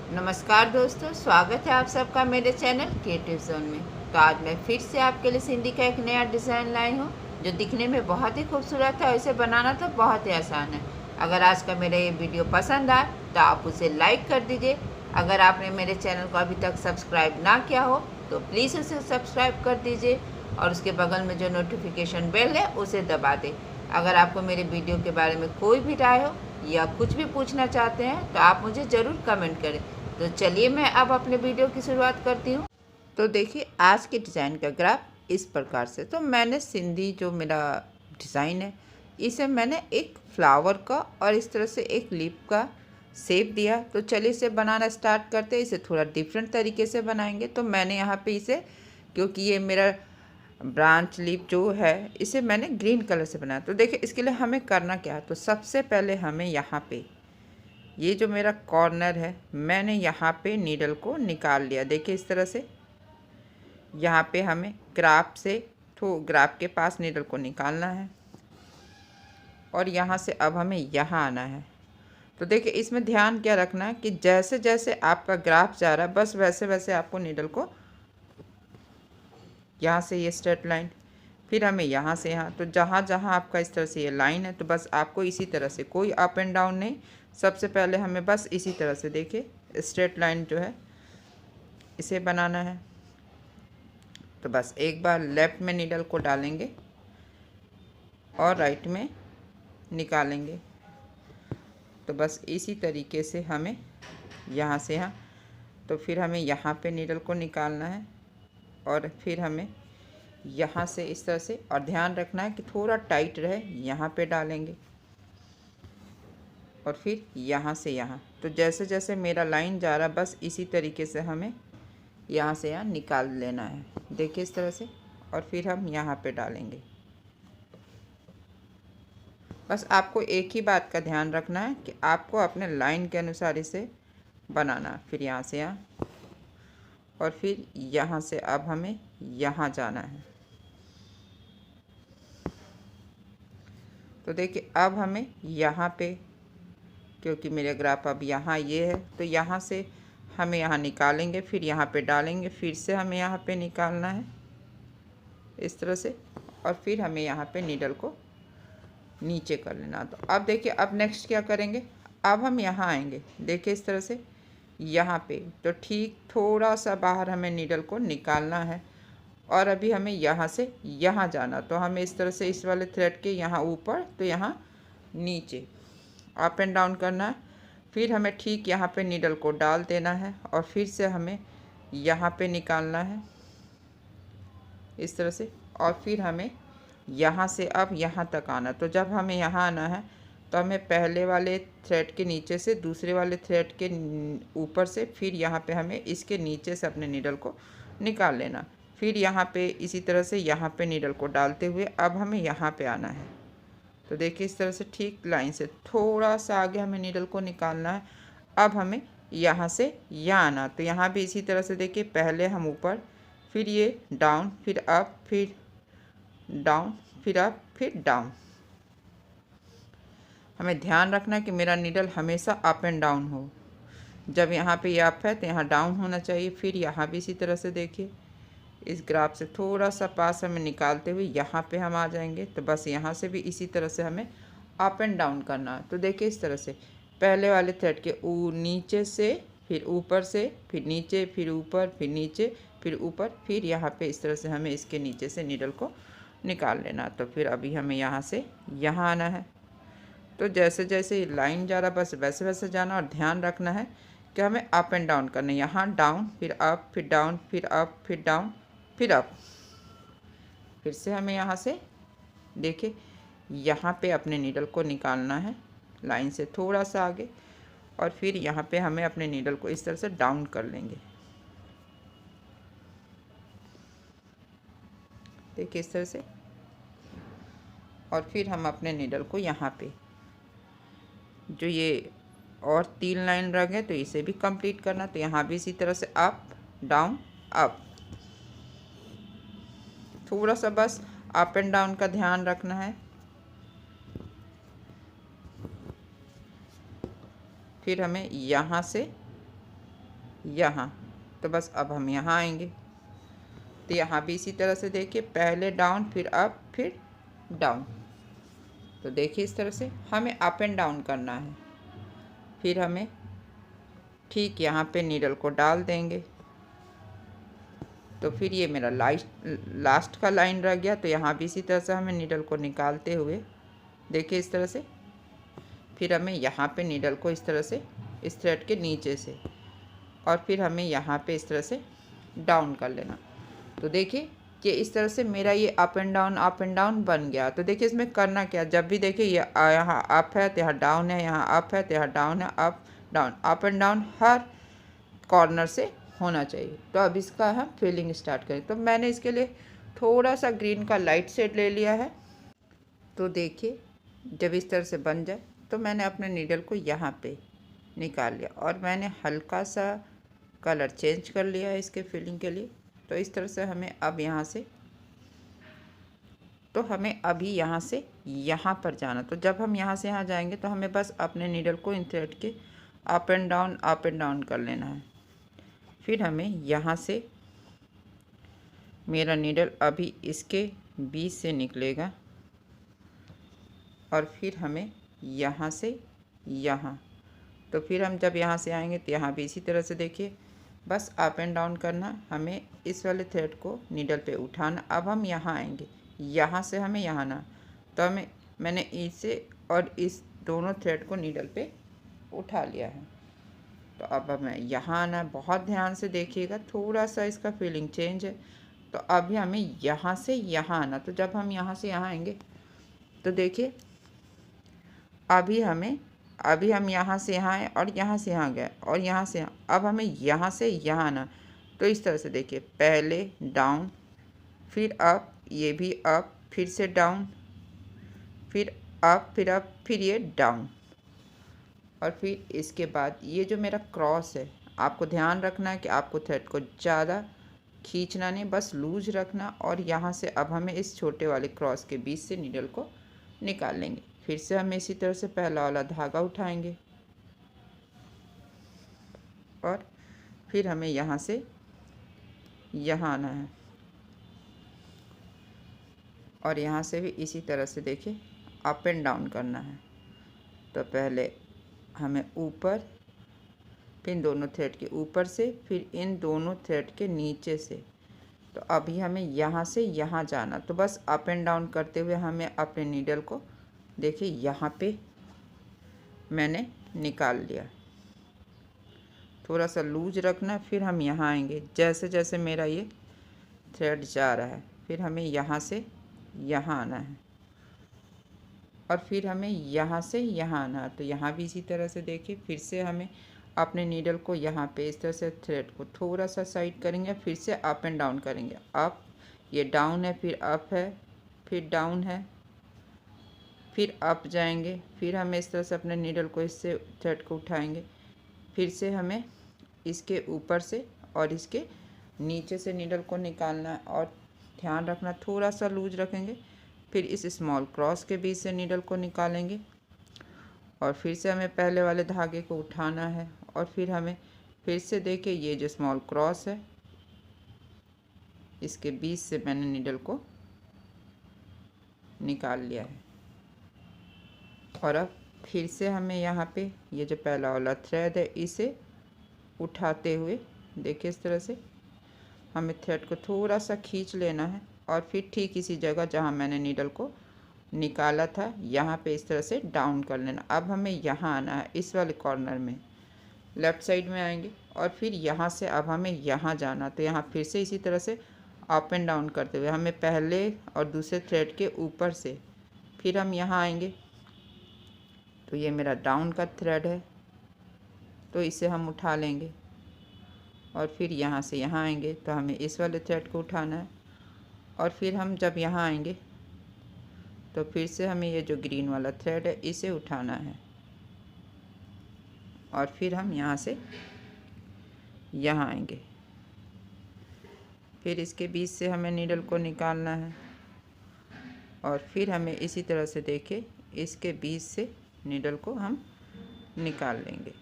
नमस्कार दोस्तों, स्वागत है आप सबका मेरे चैनल क्रिएटिव जोन में। तो आज मैं फिर से आपके लिए सिंधी का एक नया डिज़ाइन लाई हूँ जो दिखने में बहुत ही खूबसूरत है और इसे बनाना तो बहुत ही आसान है। अगर आज का मेरा ये वीडियो पसंद आए तो आप उसे लाइक कर दीजिए। अगर आपने मेरे चैनल को अभी तक सब्सक्राइब ना किया हो तो प्लीज़ उसे सब्सक्राइब कर दीजिए और उसके बगल में जो नोटिफिकेशन बेल है उसे दबा दें। अगर आपको मेरे वीडियो के बारे में कोई भी राय हो या कुछ भी पूछना चाहते हैं तो आप मुझे ज़रूर कमेंट करें। तो चलिए मैं अब अपने वीडियो की शुरुआत करती हूँ। तो देखिए आज के डिज़ाइन का ग्राफ इस प्रकार से। तो मैंने सिंधी जो मेरा डिज़ाइन है इसे मैंने एक फ्लावर का और इस तरह से एक लीफ का शेप दिया। तो चलिए इसे बनाना स्टार्ट करते हैं। इसे थोड़ा डिफरेंट तरीके से बनाएंगे। तो मैंने यहाँ पे इसे, क्योंकि ये मेरा ब्रांच लीफ जो है इसे मैंने ग्रीन कलर से बनाया। तो देखिए इसके लिए हमें करना क्या है। तो सबसे पहले हमें यहाँ पे ये जो मेरा कॉर्नर है मैंने यहाँ पे नीडल को निकाल लिया। देखिए इस तरह से यहाँ पे हमें ग्राफ से ग्राफ के पास नीडल को निकालना है और यहाँ से अब हमें यहाँ आना है। तो देखिए इसमें ध्यान क्या रखना है कि जैसे जैसे आपका ग्राफ जा रहा है बस वैसे वैसे आपको नीडल को यहाँ से ये स्ट्रेट लाइन, फिर हमें यहाँ से यहाँ, तो जहाँ जहाँ आपका इस तरह से ये लाइन है तो बस आपको इसी तरह से, कोई अप एंड डाउन नहीं, सबसे पहले हमें बस इसी तरह से देखिए स्ट्रेट लाइन जो है इसे बनाना है। तो बस एक बार लेफ़्ट में नीडल को डालेंगे और राइट में निकालेंगे। तो बस इसी तरीके से हमें यहाँ से यहाँ, तो फिर हमें यहाँ पे नीडल को निकालना है और फिर हमें यहाँ से इस तरह से, और ध्यान रखना है कि थोड़ा टाइट रहे, यहाँ पे डालेंगे और फिर यहाँ से यहाँ। तो जैसे जैसे मेरा लाइन जा रहा बस इसी तरीके से हमें यहाँ से यहाँ निकाल लेना है। देखिए इस तरह से, और फिर हम यहाँ पे डालेंगे। बस आपको एक ही बात का ध्यान रखना है कि आपको अपने लाइन के अनुसार इसे बनाना। फिर यहाँ से यहाँ और फिर यहाँ से अब हमें यहाँ जाना है। तो देखिए अब हमें यहाँ पे, क्योंकि मेरे ग्राफ अब यहाँ ये है तो यहाँ से हमें यहाँ निकालेंगे, फिर यहाँ पे डालेंगे, फिर से हमें यहाँ पे निकालना है इस तरह से, और फिर हमें यहाँ पे नीडल को नीचे कर लेना। तो अब देखिए अब नेक्स्ट क्या करेंगे, अब हम यहाँ आएंगे। देखिए इस तरह से यहाँ पे, तो ठीक थोड़ा सा बाहर हमें नीडल को निकालना है और अभी हमें यहाँ से यहाँ जाना। तो हमें इस तरह से इस वाले थ्रेड के यहाँ ऊपर तो यहाँ नीचे अप एंड डाउन करना है। फिर हमें ठीक यहाँ पे नीडल को डाल देना है और फिर से हमें यहाँ पे निकालना है इस तरह से, और फिर हमें यहाँ से अब यहाँ तक आना। तो जब हमें यहाँ आना है तो हमें पहले वाले थ्रेड के नीचे से दूसरे वाले थ्रेड के ऊपर से, फिर यहाँ पे हमें इसके नीचे से अपने नीडल को निकाल लेना। फिर यहाँ पे इसी तरह से यहाँ पे नीडल को डालते हुए अब हमें यहाँ पे आना है। तो देखिए इस तरह से ठीक लाइन से थोड़ा सा आगे हमें नीडल को निकालना है। अब हमें यहाँ से यहाँ आना। तो यहाँ भी इसी तरह से देखिए पहले हम ऊपर, फिर ये डाउन, फिर अप, फिर डाउन, फिर अप, फिर डाउन। हमें ध्यान रखना है कि मेरा नीडल हमेशा अप एंड डाउन हो। जब यहाँ पे ये अप है तो यहाँ डाउन होना चाहिए। फिर यहाँ भी इसी तरह से देखिए इस ग्राफ से थोड़ा सा पास हमें निकालते हुए यहाँ पे हम आ जाएंगे। तो बस यहाँ से भी इसी तरह से हमें अप एंड डाउन करना है। तो देखिए इस तरह से पहले वाले थ्रेड के नीचे से, फिर ऊपर से, फिर नीचे, फिर ऊपर, फिर नीचे, फिर ऊपर, फिर यहाँ पे इस तरह से हमें इसके नीचे से नीडल को निकाल लेना। तो फिर अभी हमें यहाँ से यहाँ आना है। तो जैसे जैसे लाइन जा रहा बस वैसे वैसे जाना और ध्यान रखना है कि हमें अप एंड डाउन करना है। यहाँ डाउन, फिर अप, फिर डाउन, फिर अप, फिर डाउन, फिर अप। फिर से हमें यहाँ से देखिए यहाँ पे अपने नीडल को निकालना है लाइन से थोड़ा सा आगे, और फिर यहाँ पे हमें अपने नीडल को इस तरह से डाउन कर लेंगे। देखिए इस तरह से, और फिर हम अपने नीडल को यहाँ पे जो ये और 3 लाइन रह गए तो इसे भी कंप्लीट करना। तो यहाँ भी इसी तरह से अप, डाउन, अप, थोड़ा सा बस अप एंड डाउन का ध्यान रखना है। फिर हमें यहाँ से यहाँ। तो बस अब हम यहाँ आएंगे तो यहाँ भी इसी तरह से देखिए, पहले डाउन फिर अप फिर डाउन। तो देखिए इस तरह से हमें अप एंड डाउन करना है। फिर हमें ठीक यहाँ पे नीडल को डाल देंगे। तो फिर ये मेरा लास्ट का लाइन रह गया। तो यहाँ भी इसी तरह से हमें नीडल को निकालते हुए देखिए इस तरह से, फिर हमें यहाँ पे नीडल को इस तरह से इस थ्रेड के नीचे से, और फिर हमें यहाँ पे इस तरह से डाउन कर लेना। तो देखिए कि इस तरह से मेरा ये अप एंड डाउन बन गया। तो देखिए इसमें करना क्या, जब भी देखिए ये यहाँ अप है तो यहाँ डाउन है, यहाँ अप है तो यहाँ डाउन है, up down, up and down her corner से होना चाहिए। तो अब इसका हम फिलिंग स्टार्ट करें। तो मैंने इसके लिए थोड़ा सा ग्रीन का लाइट शेड ले लिया है। तो देखिए जब इस तरह से बन जाए तो मैंने अपने नीडल को यहाँ पे निकाल लिया और मैंने हल्का सा कलर चेंज कर लिया है इसके फिलिंग के लिए। तो इस तरह से हमें अब यहाँ से, तो हमें अभी यहाँ से यहाँ पर जाना। तो जब हम यहाँ से यहाँ जाएंगे तो हमें बस अपने नीडल को इन थ्रेड के अप एंड डाउन कर लेना है। फिर हमें यहाँ से, मेरा नीडल अभी इसके बीच से निकलेगा और फिर हमें यहाँ से यहाँ, तो फिर हम जब यहाँ से आएंगे तो यहाँ भी इसी तरह से देखिए बस अप एंड डाउन करना। हमें इस वाले थ्रेड को नीडल पे उठाना। अब हम यहाँ आएंगे, यहाँ से हमें यहाँ आना। तो हमें, मैंने इसे और इस दोनों थ्रेड को नीडल पे उठा लिया है। तो अब हमें यहाँ आना है। बहुत ध्यान से देखिएगा, थोड़ा सा इसका फीलिंग चेंज है। तो अभी हमें यहाँ से यहाँ आना। तो जब हम यहाँ से यहाँ आएंगे तो देखिए अभी हम यहाँ से यहाँ आए और यहाँ से यहाँ गए और यहाँ से यहाँ। अब हमें यहाँ से यहाँ आना। तो इस तरह से देखिए, पहले डाउन फिर अप, ये भी अप, फिर से डाउन, फिर अप, फिर ये डाउन, और फिर इसके बाद ये जो मेरा क्रॉस है, आपको ध्यान रखना है कि आपको थ्रेड को ज़्यादा खींचना नहीं, बस लूज रखना। और यहाँ से अब हमें इस छोटे वाले क्रॉस के बीच से नीडल को निकाल लेंगे। फिर से हम इसी तरह से पहला वाला धागा उठाएंगे और फिर हमें यहाँ से यहाँ आना है और यहाँ से भी इसी तरह से देखिए अप एंड डाउन करना है। तो पहले हमें ऊपर, फिर दोनों थ्रेड के ऊपर से, फिर इन दोनों थ्रेड के नीचे से। तो अभी हमें यहाँ से यहाँ जाना। तो बस अप एंड डाउन करते हुए हमें अपने नीडल को देखिए यहाँ पे मैंने निकाल लिया। थोड़ा सा लूज रखना। फिर हम यहाँ आएंगे, जैसे जैसे मेरा ये थ्रेड जा रहा है फिर हमें यहाँ से यहाँ आना है और फिर हमें यहाँ से यहाँ आना है। तो यहाँ भी इसी तरह से देखिए, फिर से हमें अपने नीडल को यहाँ पे इस तरह से थ्रेड को थोड़ा सा साइड करेंगे, फिर से अप एंड डाउन करेंगे। अप, ये डाउन है, फिर अप है, फिर डाउन है, फिर अप जाएंगे। फिर हमें इस तरह से अपने नीडल को इससे थ्रेड को उठाएंगे, फिर से हमें इसके ऊपर से और इसके नीचे से नीडल को निकालना है और ध्यान रखना थोड़ा सा लूज रखेंगे। फिर इस स्मॉल क्रॉस के बीच से नीडल को निकालेंगे और फिर से हमें पहले वाले धागे को उठाना है और फिर हमें फिर से देखिए ये जो स्मॉल क्रॉस है इसके बीच से मैंने नीडल को निकाल लिया है। और अब फिर से हमें यहाँ पे ये जो पहला वाला थ्रेड है इसे उठाते हुए देखिए इस तरह से हमें थ्रेड को थोड़ा सा खींच लेना है और फिर ठीक इसी जगह जहाँ मैंने नीडल को निकाला था यहाँ पे इस तरह से डाउन कर लेना। अब हमें यहाँ आना है, इस वाले कॉर्नर में लेफ़्ट साइड में आएंगे और फिर यहाँ से अब हमें यहाँ जाना। तो यहाँ फिर से इसी तरह से अप एंड डाउन करते हुए हमें पहले और दूसरे थ्रेड के ऊपर से फिर हम यहाँ आएंगे। तो ये मेरा डाउन का थ्रेड है तो इसे हम उठा लेंगे और फिर यहाँ से यहाँ आएंगे तो हमें इस वाले थ्रेड को उठाना है और फिर हम जब यहाँ आएंगे तो फिर से हमें ये जो ग्रीन वाला थ्रेड है इसे उठाना है और फिर हम यहाँ से यहाँ आएंगे। फिर इसके बीच से हमें नीडल को निकालना है और फिर हमें इसी तरह से देखिए इसके बीच से नीडल को हम निकाल लेंगे।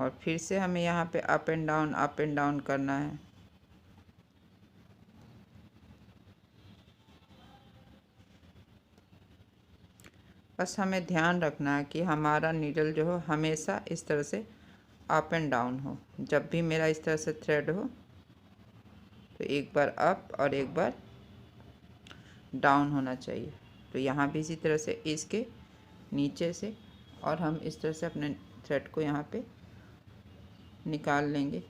और फिर से हमें यहाँ पे अप एंड डाउन करना है। बस हमें ध्यान रखना है कि हमारा नीडल जो हो हमेशा इस तरह से अप एंड डाउन हो। जब भी मेरा इस तरह से थ्रेड हो तो एक बार अप और एक बार डाउन होना चाहिए। तो यहाँ भी इसी तरह से इसके नीचे से और हम इस तरह से अपने थ्रेड को यहाँ पे निकाल लेंगे।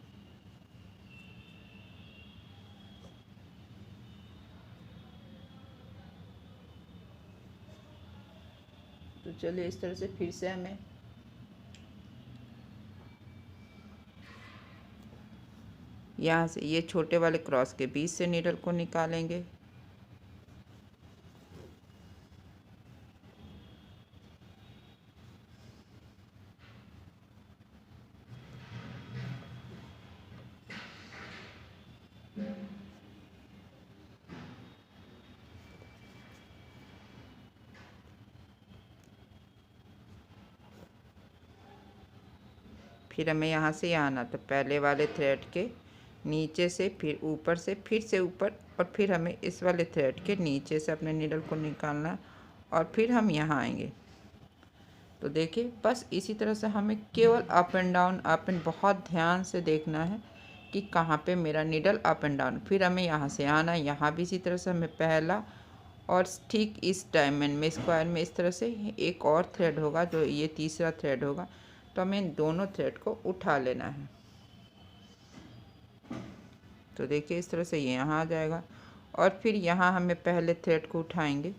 तो चलिए इस तरह से फिर से हमें यहाँ से ये छोटे वाले क्रॉस के बीच से नीडल को निकालेंगे। फिर हमें यहाँ से यहाँ आना, तो पहले वाले थ्रेड के नीचे से फिर ऊपर से फिर से ऊपर और फिर हमें इस वाले थ्रेड के नीचे से अपने नीडल को निकालना है और फिर हम यहाँ आएंगे। तो देखिए बस इसी तरह से हमें केवल अप एंड बहुत ध्यान से देखना है कि कहाँ पे मेरा नीडल अप एंड डाउन। फिर हमें यहाँ से आना है, यहाँ भी इसी तरह से हमें पहला और ठीक इस डायमंड में स्क्वायर में इस तरह से एक और थ्रेड होगा जो ये तीसरा थ्रेड होगा। तो हमें इन दोनों थ्रेड को उठा लेना है। तो देखिए इस तरह से ये यहाँ आ जाएगा और फिर यहाँ हमें पहले थ्रेड को उठाएंगे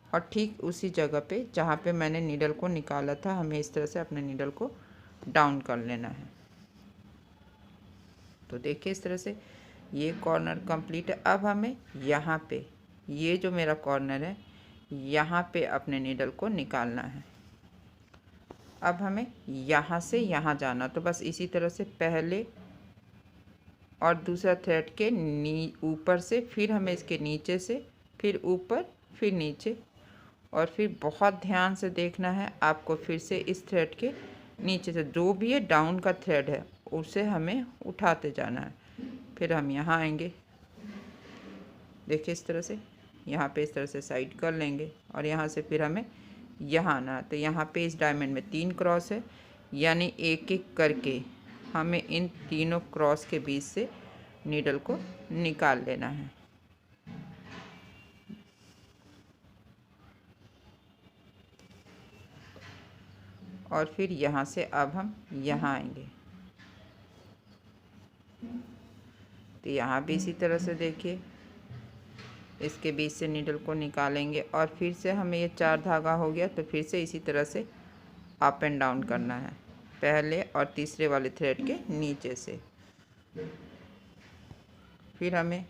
और ठीक उसी जगह पे जहाँ पे मैंने नीडल को निकाला था हमें इस तरह से अपने नीडल को डाउन कर लेना है। तो देखिए इस तरह से ये कॉर्नर कंप्लीट है। अब हमें यहाँ पे ये जो मेरा कॉर्नर है यहाँ पे अपने नीडल को निकालना है। अब हमें यहाँ से यहाँ जाना, तो बस इसी तरह से पहले और दूसरा थ्रेड के ऊपर से फिर हमें इसके नीचे से फिर ऊपर फिर नीचे और फिर बहुत ध्यान से देखना है आपको। फिर से इस थ्रेड के नीचे से जो भी ये डाउन का थ्रेड है उसे हमें उठाते जाना है। फिर हम यहाँ आएंगे, देखिए इस तरह से यहाँ पे इस तरह से साइड कर लेंगे और यहाँ से फिर हमें यहाँ आना। तो यहाँ पे इस डायमंड में 3 क्रॉस है, यानी एक एक करके हमें इन तीनों क्रॉस के बीच से नीडल को निकाल लेना है। और फिर यहाँ से अब हम यहाँ आएंगे। तो यहाँ भी इसी तरह से देखिए इसके बीच से नीडल को निकालेंगे और फिर से हमें ये 4 धागा हो गया। तो फिर से इसी तरह से अप एंड डाउन करना है पहले और तीसरे वाले थ्रेड के नीचे से। फिर हमें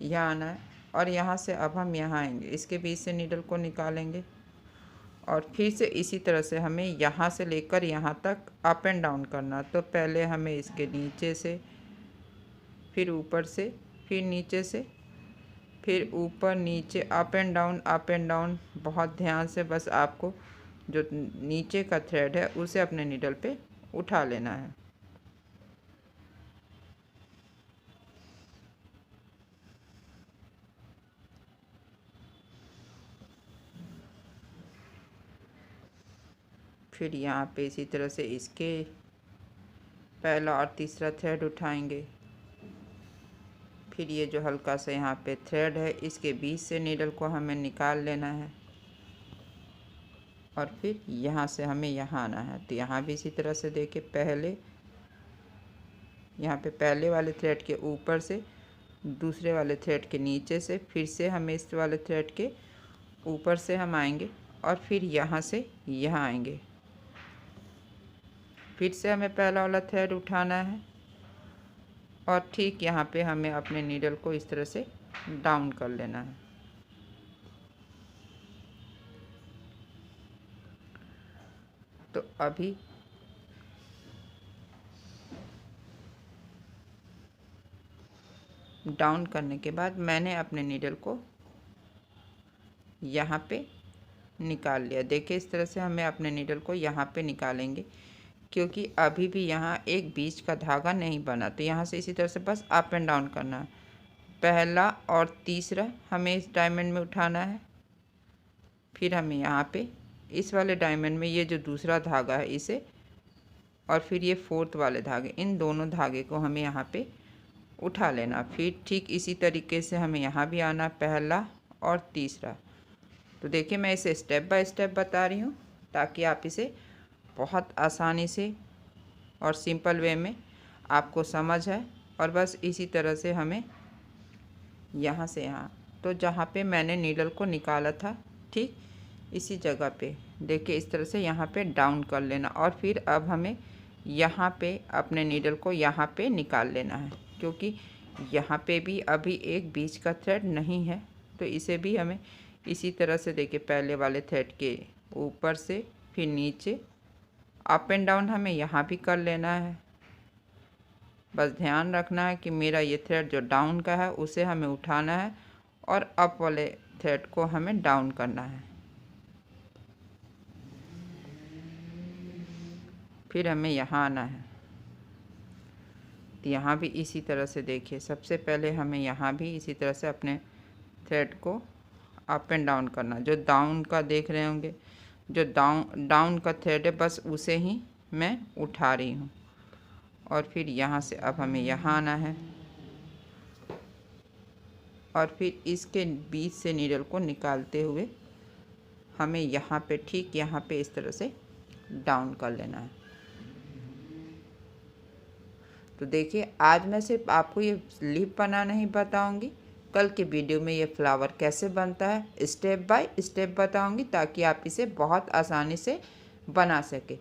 यहाँ आना है और यहाँ से अब हम यहाँ आएंगे, इसके बीच से नीडल को निकालेंगे और फिर से इसी तरह से हमें यहाँ से लेकर यहाँ तक अप एंड डाउन करना। तो पहले हमें इसके नीचे से फिर ऊपर से फिर नीचे से फिर ऊपर नीचे अप एंड डाउन। बहुत ध्यान से बस आपको जो नीचे का थ्रेड है उसे अपने नीडल पे उठा लेना है। फिर यहाँ पे इसी तरह से इसके पहला और तीसरा थ्रेड उठाएंगे। फिर ये जो हल्का सा यहाँ पे थ्रेड है इसके बीच से नीडल को हमें निकाल लेना है और फिर यहाँ से हमें यहाँ आना है। तो यहाँ भी इसी तरह से देखिए पहले यहाँ पे पहले वाले थ्रेड के ऊपर से दूसरे वाले थ्रेड के नीचे से फिर से हमें इस वाले थ्रेड के ऊपर से हम आएंगे और फिर यहाँ से यहाँ आएंगे। फिर से हमें पहला वाला थ्रेड उठाना है और ठीक यहाँ पे हमें अपने नीडल को इस तरह से डाउन कर लेना है। तो अभी डाउन करने के बाद मैंने अपने नीडल को यहाँ पे निकाल लिया। देखिए इस तरह से हमें अपने नीडल को यहाँ पे निकालेंगे। क्योंकि अभी भी यहाँ एक बीच का धागा नहीं बना। तो यहाँ से इसी तरह से बस अप एंड डाउन करना है। पहला और तीसरा हमें इस डायमंड में उठाना है। फिर हमें यहाँ पे इस वाले डायमंड में ये जो दूसरा धागा है इसे, और फिर ये फोर्थ वाले धागे, इन दोनों धागे को हमें यहाँ पे उठा लेना। फिर ठीक इसी तरीके से हमें यहाँ भी आना, पहला और तीसरा। तो देखिए मैं इसे स्टेप बाय स्टेप बता रही हूँ ताकि आप इसे बहुत आसानी से और सिंपल वे में आपको समझ है। और बस इसी तरह से हमें यहाँ से यहाँ, तो जहाँ पे मैंने नीडल को निकाला था ठीक इसी जगह पे देखिए इस तरह से यहाँ पे डाउन कर लेना। और फिर अब हमें यहाँ पे अपने नीडल को यहाँ पे निकाल लेना है, क्योंकि यहाँ पे भी अभी एक बीच का थ्रेड नहीं है। तो इसे भी हमें इसी तरह से देखिए पहले वाले थ्रेड के ऊपर से फिर नीचे अप एंड डाउन हमें यहाँ भी कर लेना है। बस ध्यान रखना है कि मेरा ये थ्रेड जो डाउन का है उसे हमें उठाना है और अप वाले थ्रेड को हमें डाउन करना है। फिर हमें यहाँ आना है। तो यहाँ भी इसी तरह से देखिए सबसे पहले हमें यहाँ भी इसी तरह से अपने थ्रेड को अप एंड डाउन करना। जो डाउन का देख रहे होंगे, जो डाउन का थ्रेड है बस उसे ही मैं उठा रही हूँ। और फिर यहाँ से अब हमें यहाँ आना है और फिर इसके बीच से नीडल को निकालते हुए हमें यहाँ पे ठीक यहाँ पे इस तरह से डाउन कर लेना है। तो देखिए आज मैं सिर्फ आपको ये लीफ बनाना ही बताऊंगी। कल के वीडियो में ये फ्लावर कैसे बनता है स्टेप बाय स्टेप बताऊंगी ताकि आप इसे बहुत आसानी से बना सके।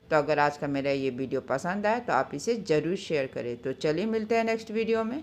तो अगर आज का मेरा ये वीडियो पसंद आए तो आप इसे ज़रूर शेयर करें। तो चलिए मिलते हैं नेक्स्ट वीडियो में।